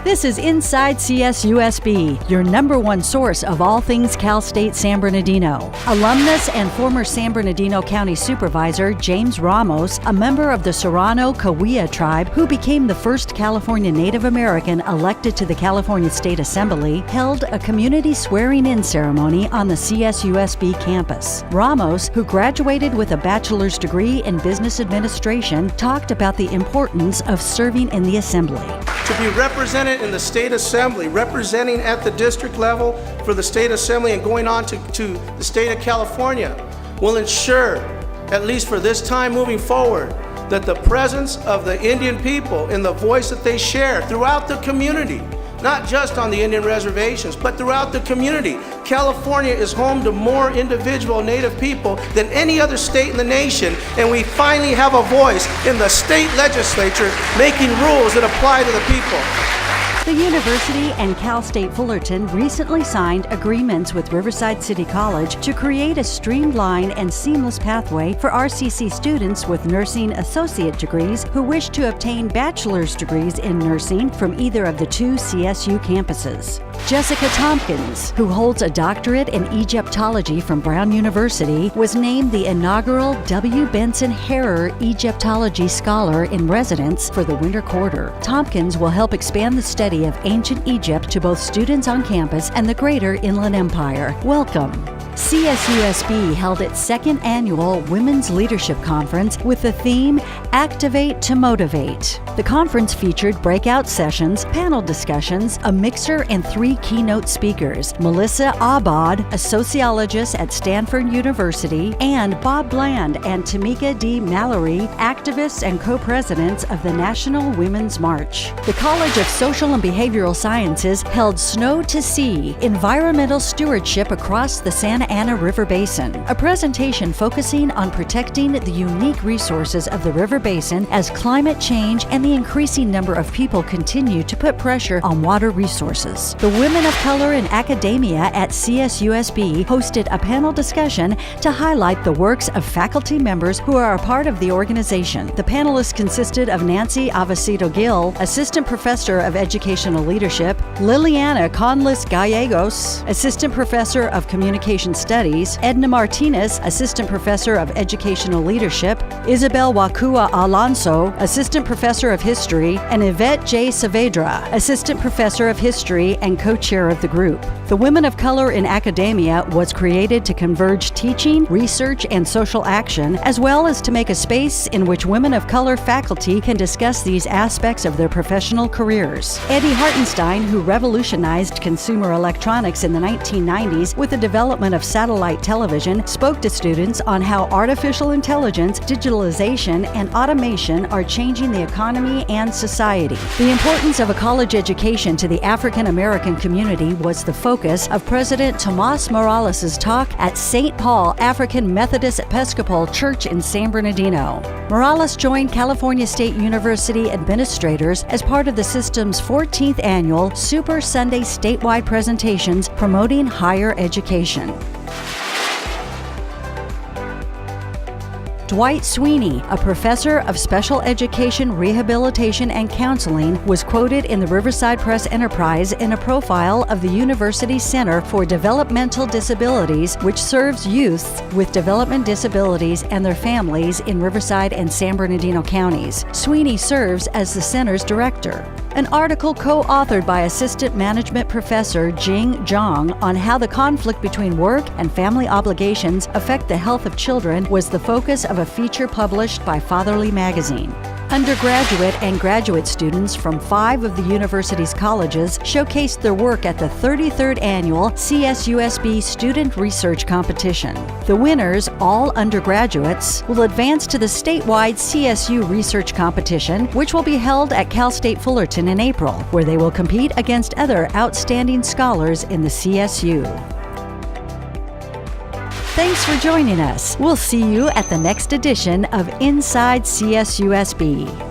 This is Inside CSUSB, your #1 source of all things Cal State San Bernardino. Alumnus and former San Bernardino County Supervisor James Ramos, a member of the Serrano Cahuilla tribe who became the first California Native American elected to the California State Assembly, held a community swearing-in ceremony on the CSUSB campus. Ramos, who graduated with a bachelor's degree in business administration, talked about the importance of serving in the assembly. To be represented in the state assembly, representing at the district level for the state assembly and going on to the state of California will ensure, at least for this time moving forward, that the presence of the Indian people and the voice that they share throughout the community, not just on the Indian reservations, but throughout the community. California is home to more individual Native people than any other state in the nation, and we finally have a voice in the state legislature making rules that apply to the people. The university and Cal State Fullerton recently signed agreements with Riverside City College to create a streamlined and seamless pathway for RCC students with nursing associate degrees who wish to obtain bachelor's degrees in nursing from either of the 2 CSU campuses. Jessica Tompkins, who holds a doctorate in Egyptology from Brown University, was named the inaugural W.BENSON HARER Egyptology Scholar in Residence for the winter quarter. Tompkins will help expand the study of ancient Egypt to both students on campus and the greater Inland Empire. Welcome. CSUSB held its 2nd annual Women's Leadership Conference with the theme Activate to Motivate. The conference featured breakout sessions, panel discussions, a mixer, and 3 keynote speakers: Melissa Abad, a sociologist at Stanford University, and Bob Bland and Tamika D. Mallory, activists and co-presidents of the National Women's March. The College of Social and Behavioral Sciences held Snow to Sea, Environmental Stewardship Across the Santa Ana River Basin, a presentation focusing on protecting the unique resources of the river basin as climate change and the increasing number of people continue to put pressure on water resources. The Women of Color in Academia at CSUSB hosted a panel discussion to highlight the works of faculty members who are a part of the organization. The panelists consisted of Nancy Avesito-Gill, Assistant Professor of Educational Leadership, Liliana Conlis Gallegos, Assistant Professor of Communication Studies, Edna Martinez, Assistant Professor of Educational Leadership, Isabel Wakua Alonso, Assistant Professor of History, and Yvette J. Saavedra, Assistant Professor of History and co-chair of the group. The Women of Color in Academia was created to converge teaching, research, and social action, as well as to make a space in which women of color faculty can discuss these aspects of their professional careers. EDDY HARTENSTEIN, who revolutionized consumer electronics in the 1990s with the development of satellite television, spoke to students on how artificial intelligence, digitalization, and automation are changing the economy and society. The importance of a college education to the African American community was the focus of President Tomas Morales' talk at St. Paul African Methodist Episcopal Church in San Bernardino. Morales joined California State University administrators as part of the system's 14th annual Super Sunday statewide presentations promoting higher education. Dwight Sweeney, a professor of special education, rehabilitation, and counseling, was quoted in the Riverside Press Enterprise in a profile of the university's Center for Developmental Disabilities, which serves youths with development disabilities and their families in Riverside and San Bernardino counties. Sweeney serves as the center's director. An article co-authored by Assistant Management Professor Jing Zhang on how the conflict between work and family obligations affect the health of children was the focus of a feature published by Fatherly Magazine. Undergraduate and graduate students from 5 of the university's colleges showcased their work at the 33rd annual CSUSB Student Research Competition. The winners, all undergraduates, will advance to the statewide CSU Research Competition, which will be held at Cal State Fullerton in April, where they will compete against other outstanding scholars in the CSU. Thanks for joining us. We'll see you at the next edition of Inside CSUSB.